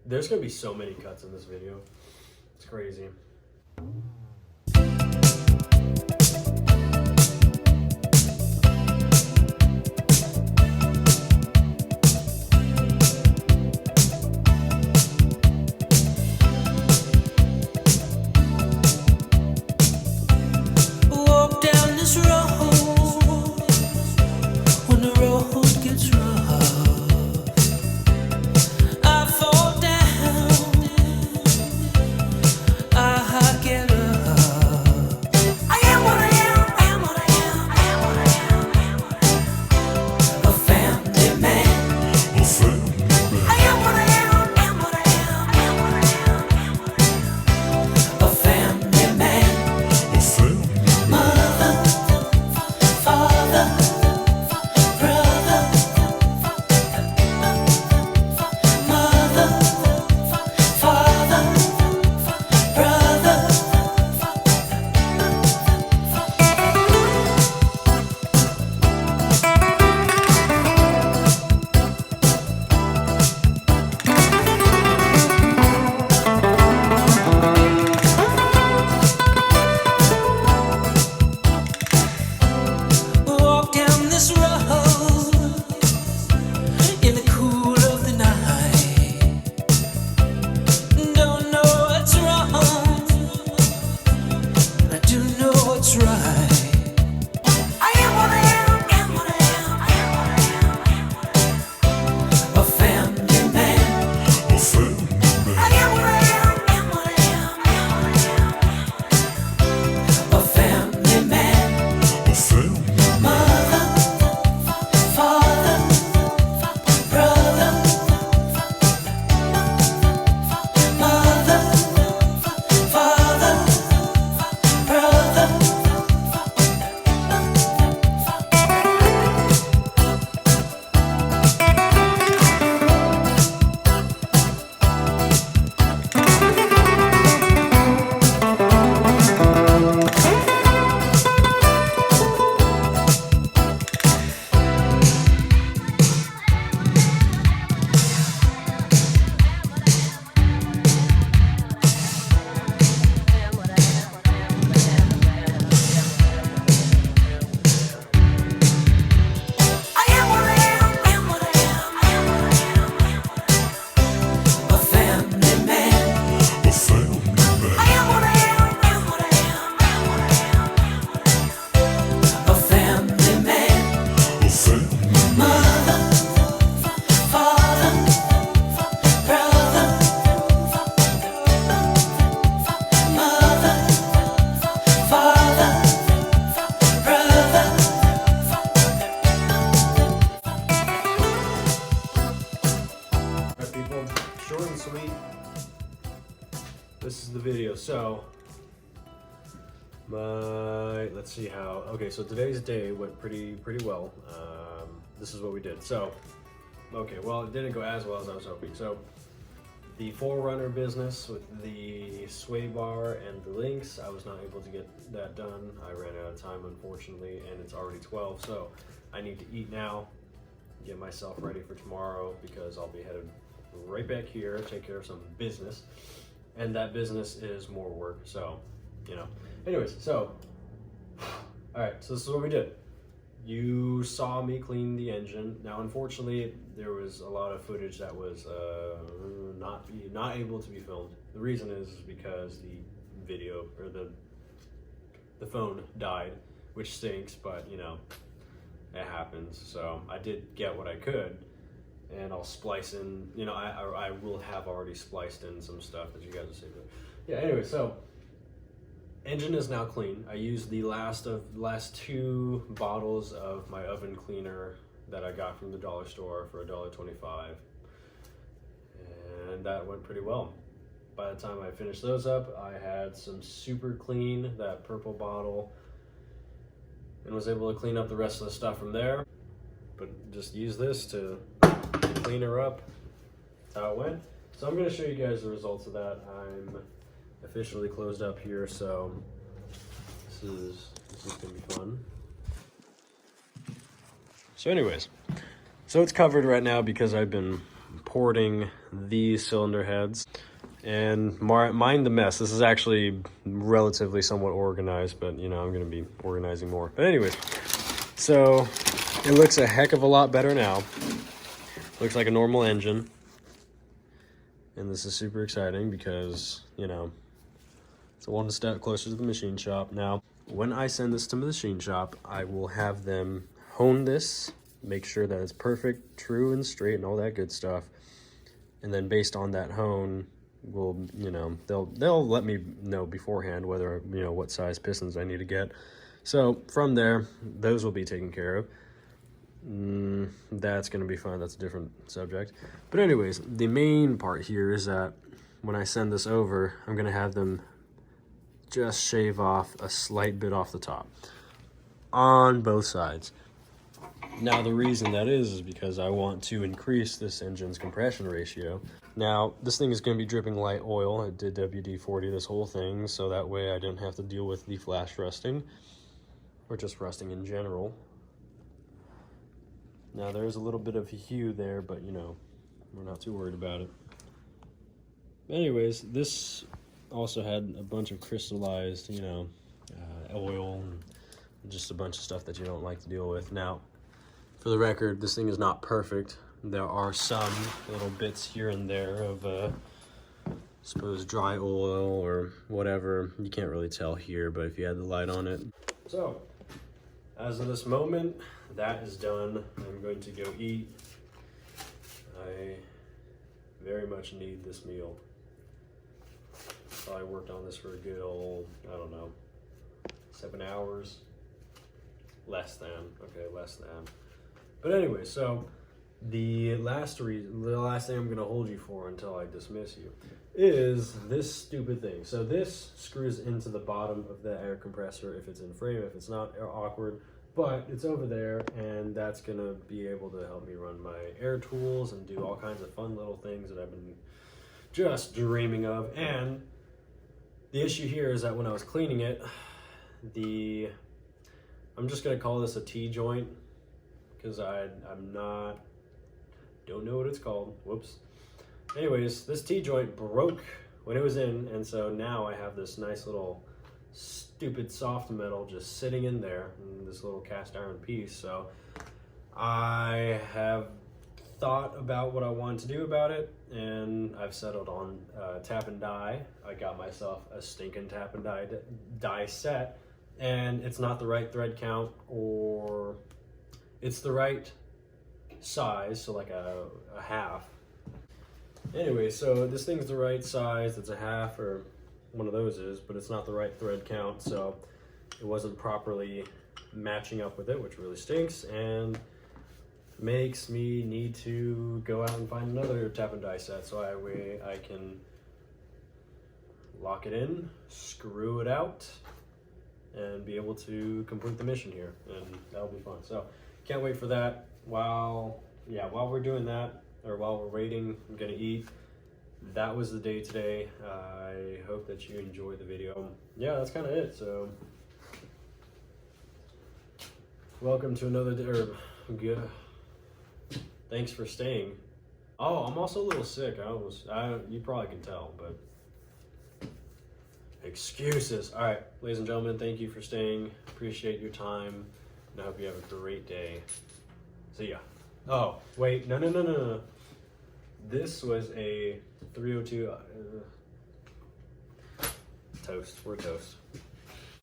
There's gonna be so many cuts in this video. It's crazy. This is the video. So let's see how. Okay, so today's day went pretty well. This is what we did. So okay, well, it didn't go as well as I was hoping. So the Forerunner business with the sway bar and the links, I was not able to get that done. I ran out of time, unfortunately, and it's already 12, so I need to eat now, get myself ready for tomorrow, because I'll be headed right back here, take care of some business, and that business is more work, so, you know. Anyways, so, all right, so this is what we did. You saw me clean the engine. Now, unfortunately, there was a lot of footage that was not able to be filmed. The reason is because the video, or the phone died, which stinks, but you know, it happens. So I did get what I could, and I'll splice in, you know, I will have already spliced in some stuff that you guys will see. But yeah, anyway, so engine is now clean. I used the last 2 bottles of my oven cleaner that I got from the dollar store for $1.25, and that went pretty well. By the time I finished those up, I had some super clean, that purple bottle, and was able to clean up the rest of the stuff from there. But just use this to clean her up. That's how it went. So I'm going to show you guys the results of that. I'm officially closed up here, so this is gonna be fun. So anyways, so it's covered right now because I've been porting these cylinder heads. And mind the mess. This is actually relatively somewhat organized, but you know, I'm gonna be organizing more. But anyways, so it looks a heck of a lot better now. Looks like a normal engine. And this is super exciting because, you know, it's one step closer to the machine shop. Now, when I send this to the machine shop, I will have them hone this, make sure that it's perfect, true and straight and all that good stuff. And then based on that hone, will, you know, they'll let me know beforehand whether, you know, what size pistons I need to get. So from there, those will be taken care of. That's gonna be fun. That's a different subject. But anyways, the main part here is that when I send this over, I'm gonna have them just shave off a slight bit off the top on both sides. Now the reason that is because I want to increase this engine's compression ratio. Now this thing is going to be dripping light oil. I did WD-40 this whole thing so that way I didn't have to deal with the flash rusting or just rusting in general. Now there's a little bit of hue there, but you know, we're not too worried about it. Anyways, this also had a bunch of crystallized, you know, oil and just a bunch of stuff that you don't like to deal with. Now, for the record, this thing is not perfect. There are some little bits here and there of, I suppose, dry oil or whatever. You can't really tell here, but if you had the light on it. So, as of this moment, that is done. I'm going to go eat. I very much need this meal. I worked on this for a good old, I don't know, 7 hours. Less than, okay, less than. But anyway, so the last thing I'm gonna hold you for until I dismiss you is this stupid thing. So this screws into the bottom of the air compressor if it's in frame. If it's not, awkward, but it's over there, and that's gonna be able to help me run my air tools and do all kinds of fun little things that I've been just dreaming of. And the issue here is that when I was cleaning it, I'm just gonna call this a T-joint because don't know what it's called. Whoops. Anyways, this T-joint broke when it was in, and so now I have this nice little stupid soft metal just sitting in there, in this little cast iron piece. So I have thought about what I wanted to do about it, and I've settled on tap and die. I got myself a stinking tap and die set, and it's not the right thread count, or it's the right size, so like a half. Anyway, so this thing's the right size. It's a half, or one of those is, but it's not the right thread count, so it wasn't properly matching up with it, which really stinks and makes me need to go out and find another tap and die set so I can lock it in, screw it out, and be able to complete the mission here, and that'll be fun. So can't wait for that. While we're doing that, or while we're waiting, I'm gonna eat. That was the day today. I hope that you enjoyed the video. Yeah, that's kind of it. So welcome to another day, or good. Thanks for staying. Oh, I'm also a little sick. You probably can tell, but excuses. All right, ladies and gentlemen, thank you for staying. Appreciate your time, and I hope you have a great day. See ya. Oh, wait, no. This was a 302 toast. We're toast.